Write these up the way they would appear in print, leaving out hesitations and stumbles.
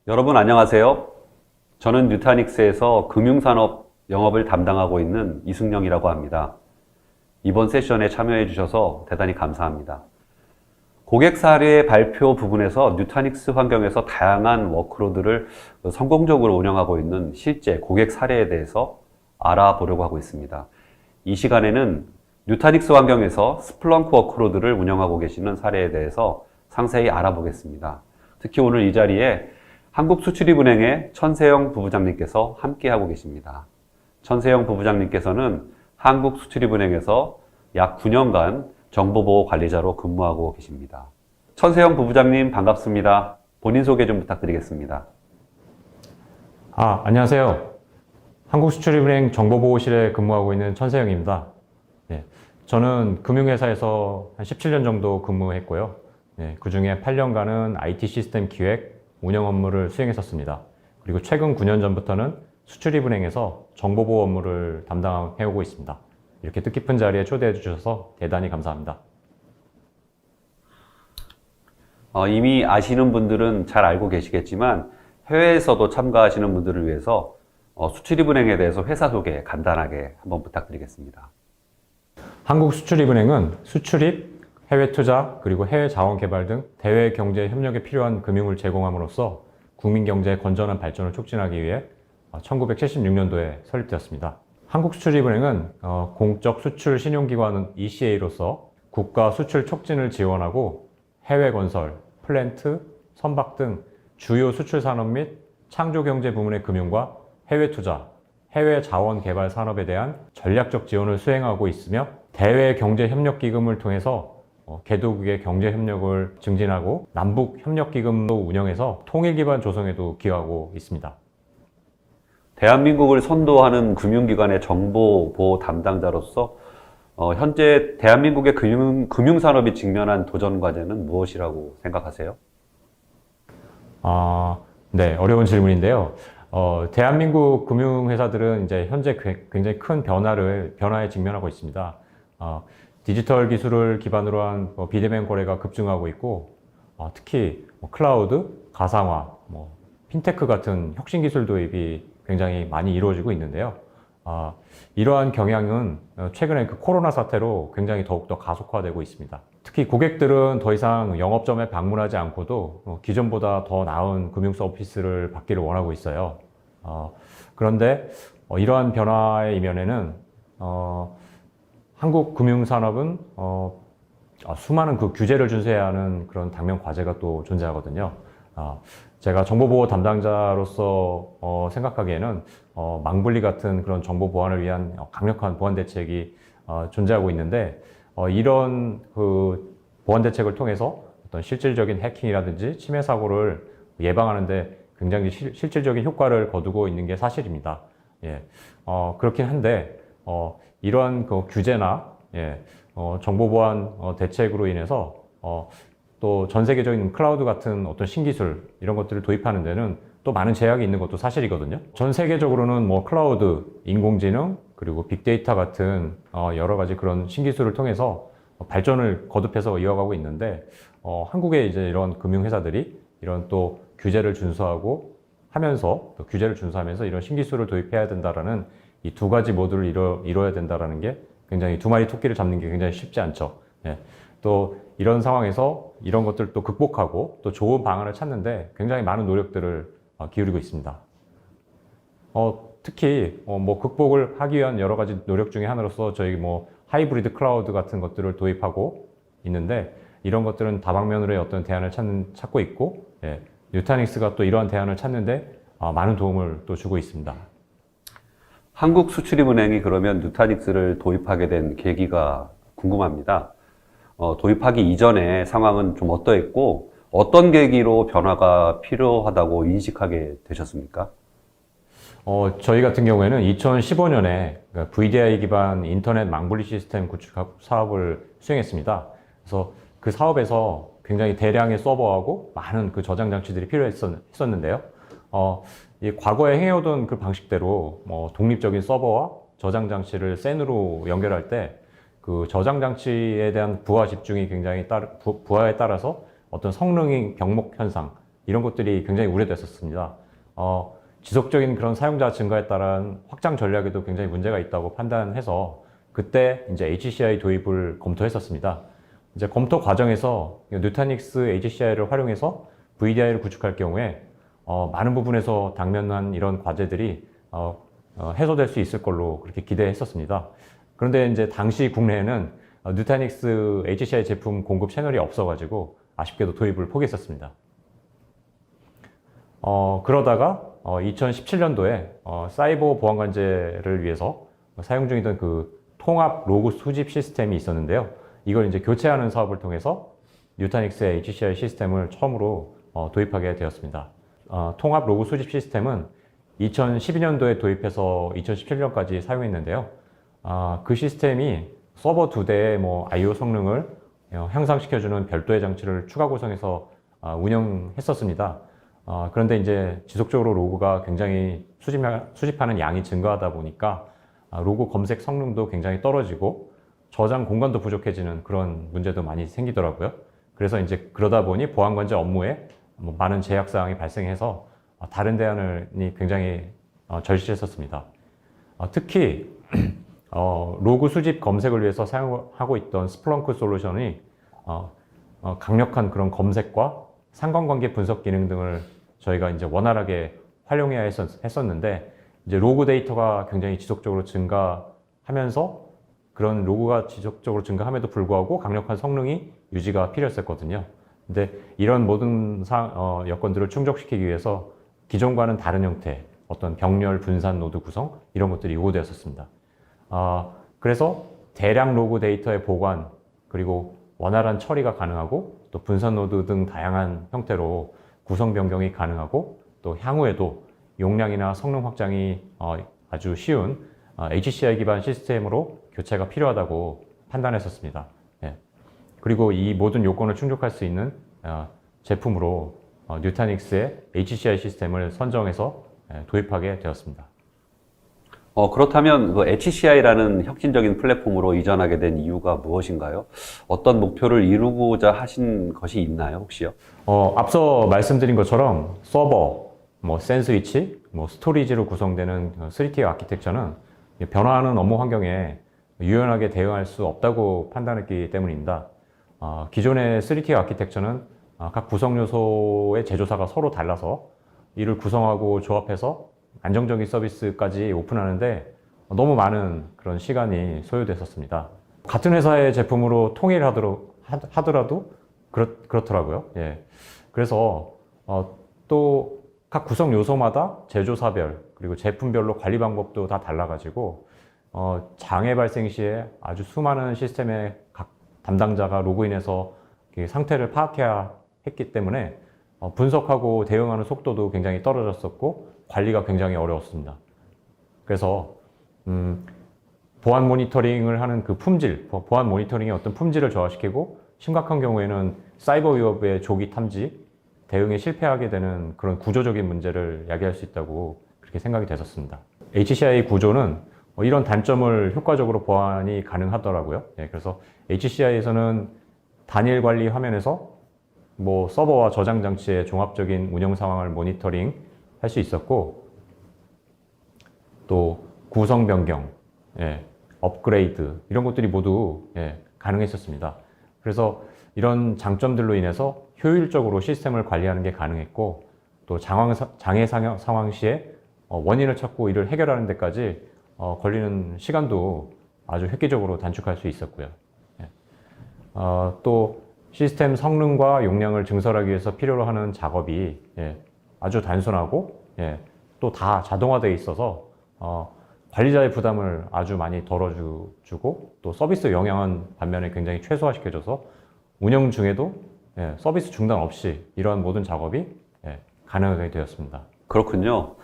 여러분 안녕하세요. 저는 뉴타닉스에서 금융산업 영업을 담당하고 있는 이승영이라고 합니다. 이번 세션에 참여해 주셔서 대단히 감사합니다. 고객 사례 발표 부분에서 뉴타닉스 환경에서 다양한 워크로드를 성공적으로 운영하고 있는 실제 고객 사례에 대해서 알아보려고 하고 있습니다. 이 시간에는 뉴타닉스 환경에서 스플렁크 워크로드를 운영하고 계시는 사례에 대해서 상세히 알아보겠습니다. 특히 오늘 이 자리에 한국수출입은행의 천세영 부부장님께서 함께하고 계십니다. 천세영 부부장님께서는 한국수출입은행에서 약 9년간 정보보호관리자로 근무하고 계십니다. 천세영 부부장님 반갑습니다. 본인 소개 좀 부탁드리겠습니다. 안녕하세요. 한국수출입은행 정보보호실에 근무하고 있는 천세영입니다. 저는 금융회사에서 한 17년 정도 근무했고요. 그 중에 8년간은 IT 시스템 기획, 운영 업무를 수행했었습니다. 그리고 최근 9년 전부터는 수출입은행에서 정보보호 업무를 담당해오고 있습니다. 이렇게 뜻깊은 자리에 초대해 주셔서 대단히 감사합니다. 이미 아시는 분들은 잘 알고 계시겠지만 해외에서도 참가하시는 분들을 위해서 수출입은행에 대해서 회사 소개 간단하게 한번 부탁드리겠습니다. 한국수출입은행은 수출입, 해외 투자, 그리고 해외 자원 개발 등 대외 경제 협력에 필요한 금융을 제공함으로써 국민 경제의 건전한 발전을 촉진하기 위해 1976년도에 설립되었습니다. 한국수출입은행은 공적 수출 신용기관 ECA로서 국가 수출 촉진을 지원하고 해외 건설, 플랜트, 선박 등 주요 수출 산업 및 창조 경제 부문의 금융과 해외 투자, 해외 자원 개발 산업에 대한 전략적 지원을 수행하고 있으며 대외 경제 협력 기금을 통해서 개도국의 경제 협력을 증진하고 남북 협력 기금도 운영해서 통일 기반 조성에도 기여하고 있습니다. 대한민국을 선도하는 금융기관의 정보보호 담당자로서 현재 대한민국의 금융산업이 직면한 도전 과제는 무엇이라고 생각하세요? 네, 어려운 질문인데요. 대한민국 금융회사들은 이제 현재 굉장히 큰 변화에 직면하고 있습니다. 디지털 기술을 기반으로 한 비대면 거래가 급증하고 있고, 특히 클라우드, 가상화, 핀테크 같은 혁신 기술 도입이 굉장히 많이 이루어지고 있는데요. 이러한 경향은 최근에 그 코로나 사태로 굉장히 더욱더 가속화되고 있습니다. 특히 고객들은 더 이상 영업점에 방문하지 않고도 기존보다 더 나은 금융 서비스를 받기를 원하고 있어요. 그런데 이러한 변화의 이면에는 한국 금융산업은 수많은 그 규제를 준수해야 하는 그런 당면 과제가 또 존재하거든요. 제가 정보보호 담당자로서 생각하기에는 망분리 같은 그런 정보 보안을 위한 강력한 보안 대책이 존재하고 있는데 이런 그 보안 대책을 통해서 어떤 실질적인 해킹이라든지 침해 사고를 예방하는데 굉장히 실질적인 효과를 거두고 있는 게 사실입니다. 그렇긴 한데 이러한 그 규제나 정보 보안 대책으로 인해서 또 전 세계적인 클라우드 같은 어떤 신기술 이런 것들을 도입하는 데는 또 많은 제약이 있는 것도 사실이거든요. 전 세계적으로는 클라우드, 인공지능, 그리고 빅데이터 같은 여러 가지 그런 신기술을 통해서 발전을 거듭해서 이어가고 있는데 한국의 이제 이런 금융회사들이 이런 또 규제를 준수하고 하면서 또 규제를 준수하면서 이런 신기술을 도입해야 된다라는 이 두 가지 모두를 이뤄야 된다라는 게 굉장히 두 마리 토끼를 잡는 게 굉장히 쉽지 않죠. 또 이런 상황에서 이런 것들을 또 극복하고 또 좋은 방안을 찾는데 굉장히 많은 노력들을 기울이고 있습니다. 특히 극복을 하기 위한 여러 가지 노력 중에 하나로서 저희 하이브리드 클라우드 같은 것들을 도입하고 있는데 이런 것들은 다방면으로의 어떤 대안을 찾고 있고 뉴타닉스가 또 이러한 대안을 찾는데 많은 도움을 또 주고 있습니다. 한국수출입은행이 그러면 뉴타닉스를 도입하게 된 계기가 궁금합니다. 도입하기 이전의 상황은 좀 어떠했고 어떤 계기로 변화가 필요하다고 인식하게 되셨습니까? 저희 같은 경우에는 2015년에 VDI 기반 인터넷 망분리 시스템 구축 사업을 수행했습니다. 그래서 그 사업에서 굉장히 대량의 서버하고 많은 그 저장 장치들이 필요했었는데요. 이 과거에 해오던 그 방식대로 독립적인 서버와 저장 장치를 샌으로 연결할 때 그 저장 장치에 대한 부하 집중이 굉장히 부하에 따라서 어떤 성능의 병목 현상, 이런 것들이 굉장히 우려됐었습니다. 지속적인 그런 사용자 증가에 따른 확장 전략에도 굉장히 문제가 있다고 판단해서 그때 이제 HCI 도입을 검토했었습니다. 이제 검토 과정에서 누타닉스 HCI를 활용해서 VDI를 구축할 경우에 많은 부분에서 당면한 이런 과제들이 해소될 수 있을 걸로 그렇게 기대했었습니다. 그런데 이제 당시 국내에는 누타닉스 HCI 제품 공급 채널이 없어가지고 아쉽게도 도입을 포기했었습니다. 그러다가 2017년도에 사이버 보안 관제를 위해서 사용 중이던 그 통합 로그 수집 시스템이 있었는데요. 이걸 이제 교체하는 사업을 통해서 누타닉스의 HCI 시스템을 처음으로 도입하게 되었습니다. 통합 로그 수집 시스템은 2012년도에 도입해서 2017년까지 사용했는데요. 그 시스템이 서버 2대의 IO 성능을 향상시켜주는 별도의 장치를 추가 구성해서 운영했었습니다. 그런데 이제 지속적으로 로그가 굉장히 수집하는 양이 증가하다 보니까 로그 검색 성능도 굉장히 떨어지고 저장 공간도 부족해지는 그런 문제도 많이 생기더라고요. 그래서 이제 그러다 보니 보안 관제 업무에 많은 제약 사항이 발생해서 다른 대안이 굉장히 절실했었습니다. 특히 로그 수집 검색을 위해서 사용하고 있던 스플렁크 솔루션이 강력한 그런 검색과 상관관계 분석 기능 등을 저희가 이제 원활하게 활용해야 했었는데 이제 로그 데이터가 굉장히 지속적으로 증가하면서 그런 로그가 지속적으로 증가함에도 불구하고 강력한 성능이 유지가 필요했었거든요. 근데 이런 모든 여건들을 충족시키기 위해서 기존과는 다른 형태, 어떤 병렬 분산 노드 구성 이런 것들이 요구되었었습니다. 그래서 대량 로그 데이터의 보관 그리고 원활한 처리가 가능하고 또 분산 노드 등 다양한 형태로 구성 변경이 가능하고 또 향후에도 용량이나 성능 확장이 아주 쉬운 HCI 기반 시스템으로 교체가 필요하다고 판단했었습니다. 예. 그리고 이 모든 요건을 충족할 수 있는 제품으로 누타닉스의 HCI 시스템을 선정해서 도입하게 되었습니다. 그렇다면 그 HCI라는 혁신적인 플랫폼으로 이전하게 된 이유가 무엇인가요? 어떤 목표를 이루고자 하신 것이 있나요, 혹시요? 앞서 말씀드린 것처럼 서버, 샌드위치, 스토리지로 구성되는 3Tier 아키텍처는 변화하는 업무 환경에 유연하게 대응할 수 없다고 판단했기 때문입니다. 기존의 3Tier 아키텍처는 각 구성 요소의 제조사가 서로 달라서 이를 구성하고 조합해서 안정적인 서비스까지 오픈하는데 너무 많은 그런 시간이 소요됐었습니다. 같은 회사의 제품으로 통일하더라도 그렇더라고요. 예. 그래서 또 각 구성 요소마다 제조사별 그리고 제품별로 관리 방법도 다 달라가지고 장애 발생 시에 아주 수많은 시스템의 각 담당자가 로그인해서 상태를 파악해야 했기 때문에 분석하고 대응하는 속도도 굉장히 떨어졌었고 관리가 굉장히 어려웠습니다. 그래서 보안 모니터링을 하는 그 품질, 보안 모니터링의 어떤 품질을 저하시키고 심각한 경우에는 사이버 위협의 조기 탐지, 대응에 실패하게 되는 그런 구조적인 문제를 야기할 수 있다고 그렇게 생각이 됐었습니다. HCI 구조는 이런 단점을 효과적으로 보완이 가능하더라고요. 예, 그래서 HCI에서는 단일 관리 화면에서 서버와 저장 장치의 종합적인 운영 상황을 모니터링 할 수 있었고 또 구성 변경, 업그레이드 이런 것들이 모두 가능했었습니다. 그래서 이런 장점들로 인해서 효율적으로 시스템을 관리하는 게 가능했고 또 장애 상황 시에 원인을 찾고 이를 해결하는 데까지 걸리는 시간도 아주 획기적으로 단축할 수 있었고요. 또 시스템 성능과 용량을 증설하기 위해서 필요로 하는 작업이 아주 단순하고 또 다 자동화되어 있어서 관리자의 부담을 아주 많이 덜어주고 또 서비스 영향은 반면에 굉장히 최소화시켜줘서 운영 중에도 서비스 중단 없이 이러한 모든 작업이 가능하게 되었습니다. 그렇군요.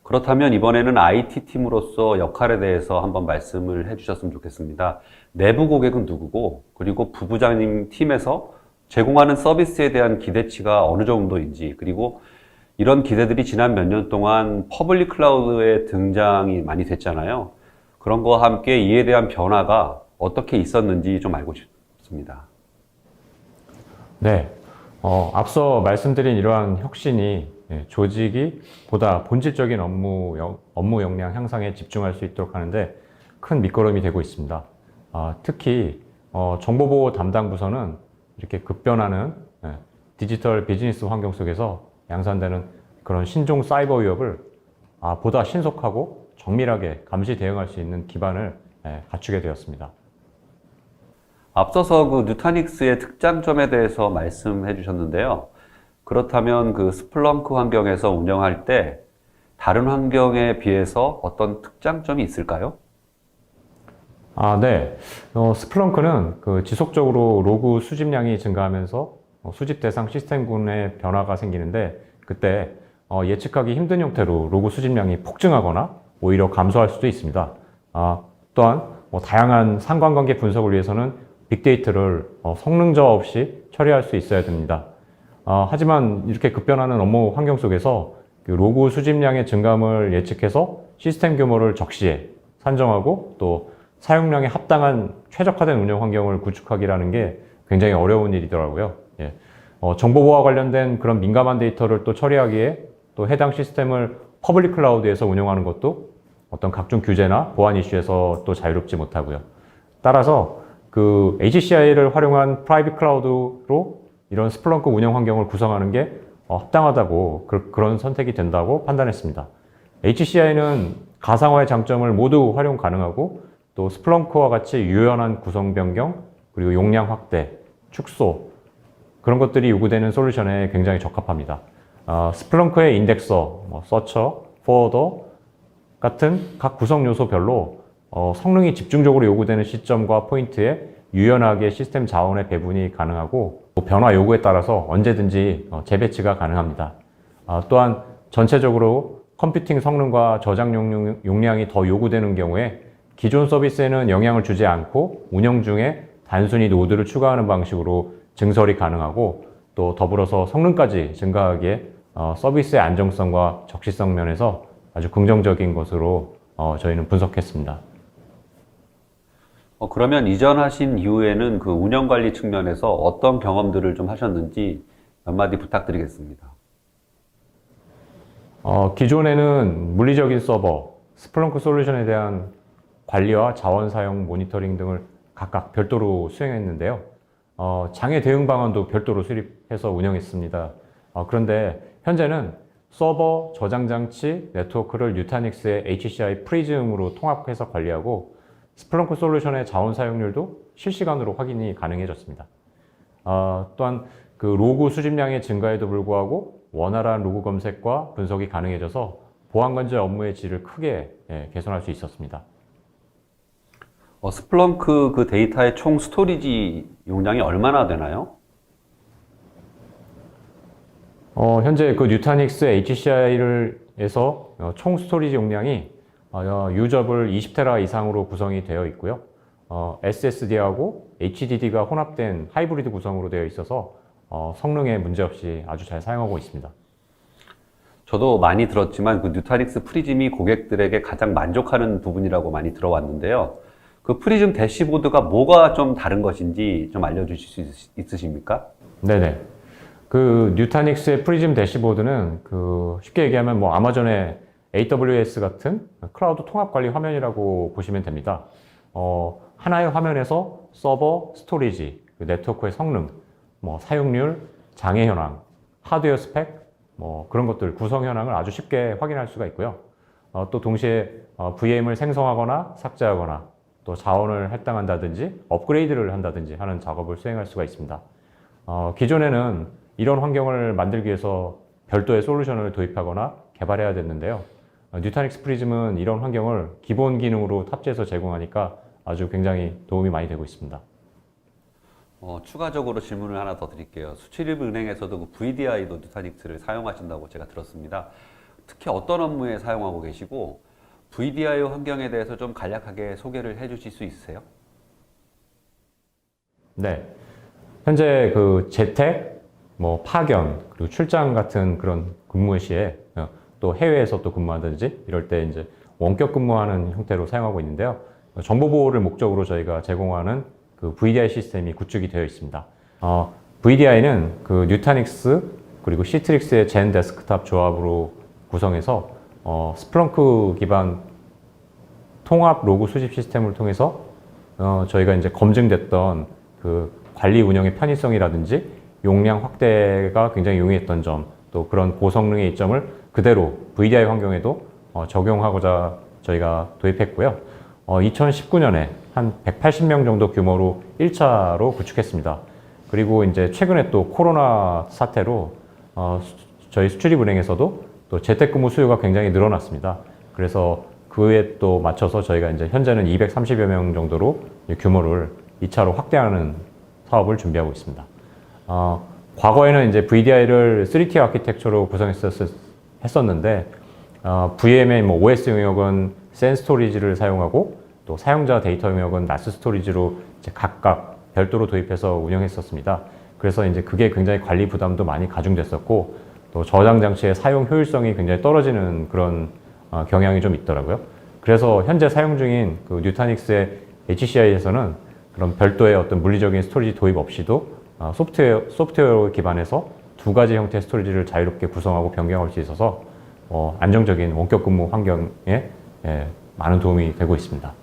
그렇다면 이번에는 IT팀으로서 역할에 대해서 한번 말씀을 해주셨으면 좋겠습니다. 내부 고객은 누구고 그리고 부부장님 팀에서 제공하는 서비스에 대한 기대치가 어느 정도인지 그리고 이런 기대들이 지난 몇 년 동안 퍼블릭 클라우드의 등장이 많이 됐잖아요. 그런 거와 함께 이에 대한 변화가 어떻게 있었는지 좀 알고 싶습니다. 네. 앞서 말씀드린 이러한 혁신이 조직이 보다 본질적인 업무 역량 향상에 집중할 수 있도록 하는데 큰 밑거름이 되고 있습니다. 특히 정보보호 담당 부서는 이렇게 급변하는 디지털 비즈니스 환경 속에서 양산되는 그런 신종 사이버 위협을 보다 신속하고 정밀하게 감시 대응할 수 있는 기반을 갖추게 되었습니다. 앞서서 그 누타닉스의 특장점에 대해서 말씀해 주셨는데요. 그렇다면 그 스플렁크 환경에서 운영할 때 다른 환경에 비해서 어떤 특장점이 있을까요? 네. 스플렁크는 그 지속적으로 로그 수집량이 증가하면서 수집 대상 시스템군의 변화가 생기는데 그때 예측하기 힘든 형태로 로그 수집량이 폭증하거나 오히려 감소할 수도 있습니다. 또한 다양한 상관관계 분석을 위해서는 빅데이터를 성능저 없이 처리할 수 있어야 됩니다. 하지만 이렇게 급변하는 업무 환경 속에서 그 로그 수집량의 증감을 예측해서 시스템 규모를 적시해 산정하고 또 사용량에 합당한 최적화된 운영 환경을 구축하기라는 게 굉장히 어려운 일이더라고요. 정보보호와 관련된 그런 민감한 데이터를 또 처리하기에 또 해당 시스템을 퍼블릭 클라우드에서 운영하는 것도 어떤 각종 규제나 보안 이슈에서 또 자유롭지 못하고요. 따라서 그 HCI를 활용한 프라이빗 클라우드로 이런 스플렁크 운영 환경을 구성하는 게 합당하다고 그런 선택이 된다고 판단했습니다. HCI는 가상화의 장점을 모두 활용 가능하고 또 스플렁크와 같이 유연한 구성 변경 그리고 용량 확대, 축소 그런 것들이 요구되는 솔루션에 굉장히 적합합니다. 스플렁크의 인덱서, 서처, 포워더 같은 각 구성 요소별로 성능이 집중적으로 요구되는 시점과 포인트에 유연하게 시스템 자원의 배분이 가능하고 변화 요구에 따라서 언제든지 재배치가 가능합니다. 또한 전체적으로 컴퓨팅 성능과 저장 용량이 더 요구되는 경우에 기존 서비스에는 영향을 주지 않고 운영 중에 단순히 노드를 추가하는 방식으로 증설이 가능하고 또 더불어서 성능까지 증가하기에 서비스의 안정성과 적시성 면에서 아주 긍정적인 것으로 저희는 분석했습니다. 그러면 이전하신 이후에는 그 운영 관리 측면에서 어떤 경험들을 좀 하셨는지 몇 마디 부탁드리겠습니다. 기존에는 물리적인 서버, 스플렁크 솔루션에 대한 관리와 자원 사용 모니터링 등을 각각 별도로 수행했는데요. 장애 대응 방안도 별도로 수립해서 운영했습니다. 그런데 현재는 서버, 저장 장치, 네트워크를 누타닉스의 HCI 프리즘으로 통합해서 관리하고 스플렁크 솔루션의 자원 사용률도 실시간으로 확인이 가능해졌습니다. 또한 그 로그 수집량의 증가에도 불구하고 원활한 로그 검색과 분석이 가능해져서 보안관제 업무의 질을 크게 개선할 수 있었습니다. 스플렁크 그 데이터의 총 스토리지 용량이 얼마나 되나요? 현재 그 누타닉스 HCI에서 총 스토리지 용량이 유저블 20테라 이상으로 구성이 되어 있고요. SSD하고 HDD가 혼합된 하이브리드 구성으로 되어 있어서 성능에 문제없이 아주 잘 사용하고 있습니다. 저도 많이 들었지만 그 누타닉스 프리즘이 고객들에게 가장 만족하는 부분이라고 많이 들어왔는데요. 그 프리즘 대시보드가 뭐가 좀 다른 것인지 좀 알려주실 수 있으십니까? 네네. 그 누타닉스의 프리즘 대시보드는 그 쉽게 얘기하면 뭐 아마존의 AWS 같은 클라우드 통합 관리 화면이라고 보시면 됩니다. 하나의 화면에서 서버, 스토리지, 네트워크의 성능, 사용률, 장애 현황, 하드웨어 스펙, 그런 것들 구성 현황을 아주 쉽게 확인할 수가 있고요. 또 동시에 VM을 생성하거나 삭제하거나 또 자원을 할당한다든지 업그레이드를 한다든지 하는 작업을 수행할 수가 있습니다. 기존에는 이런 환경을 만들기 위해서 별도의 솔루션을 도입하거나 개발해야 됐는데요. 누타닉스 프리즘은 이런 환경을 기본 기능으로 탑재해서 제공하니까 아주 굉장히 도움이 많이 되고 있습니다. 추가적으로 질문을 하나 더 드릴게요. 수출입은행에서도 그 VDI도 누타닉스를 사용하신다고 제가 들었습니다. 특히 어떤 업무에 사용하고 계시고 VDI 환경에 대해서 좀 간략하게 소개를 해 주실 수 있으세요? 네. 현재 그 재택, 파견, 그리고 출장 같은 그런 근무 시에 또 해외에서 또 근무하든지 이럴 때 이제 원격 근무하는 형태로 사용하고 있는데요. 정보 보호를 목적으로 저희가 제공하는 그 VDI 시스템이 구축이 되어 있습니다. VDI는 그 뉴타닉스 그리고 시트릭스의 젠 데스크탑 조합으로 구성해서 스플렁크 기반 통합 로그 수집 시스템을 통해서 저희가 이제 검증됐던 그 관리 운영의 편의성이라든지 용량 확대가 굉장히 용이했던 점, 또 그런 고성능의 이점을 그대로 VDI 환경에도 적용하고자 저희가 도입했고요. 2019년에 한 180명 정도 규모로 1차로 구축했습니다. 그리고 이제 최근에 또 코로나 사태로 저희 수출입은행에서도 또 재택근무 수요가 굉장히 늘어났습니다. 그래서 그에 또 맞춰서 저희가 이제 현재는 230여 명 정도로 규모를 2차로 확대하는 사업을 준비하고 있습니다. 과거에는 이제 VDI를 3T 아키텍처로 구성했었는데 VM의 뭐 OS 영역은 센 스토리지를 사용하고 또 사용자 데이터 영역은 나스 스토리지로 이제 각각 별도로 도입해서 운영했었습니다. 그래서 이제 그게 굉장히 관리 부담도 많이 가중됐었고 또 저장 장치의 사용 효율성이 굉장히 떨어지는 그런 경향이 좀 있더라고요. 그래서 현재 사용 중인 그 뉴타닉스의 HCI에서는 그런 별도의 어떤 물리적인 스토리지 도입 없이도 소프트웨어 기반에서 두 가지 형태의 스토리지를 자유롭게 구성하고 변경할 수 있어서 안정적인 원격 근무 환경에 많은 도움이 되고 있습니다.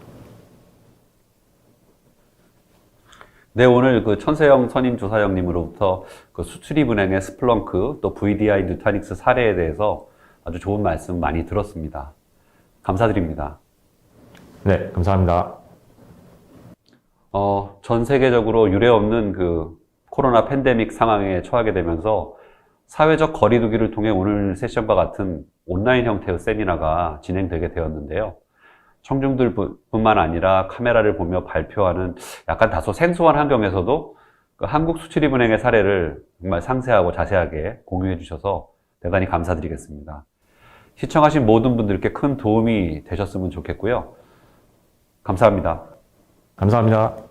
네, 오늘 그 천세영 선임 조사장님으로부터 그 수출입은행의 스플렁크 또 VDI 뉴타닉스 사례에 대해서 아주 좋은 말씀 많이 들었습니다. 감사드립니다. 네, 감사합니다. 전 세계적으로 유례없는 그 코로나 팬데믹 상황에 처하게 되면서 사회적 거리두기를 통해 오늘 세션과 같은 온라인 형태의 세미나가 진행되게 되었는데요. 청중들 뿐만 아니라 카메라를 보며 발표하는 약간 다소 생소한 환경에서도 그 한국수출입은행의 사례를 정말 상세하고 자세하게 공유해 주셔서 대단히 감사드리겠습니다. 시청하신 모든 분들께 큰 도움이 되셨으면 좋겠고요. 감사합니다. 감사합니다.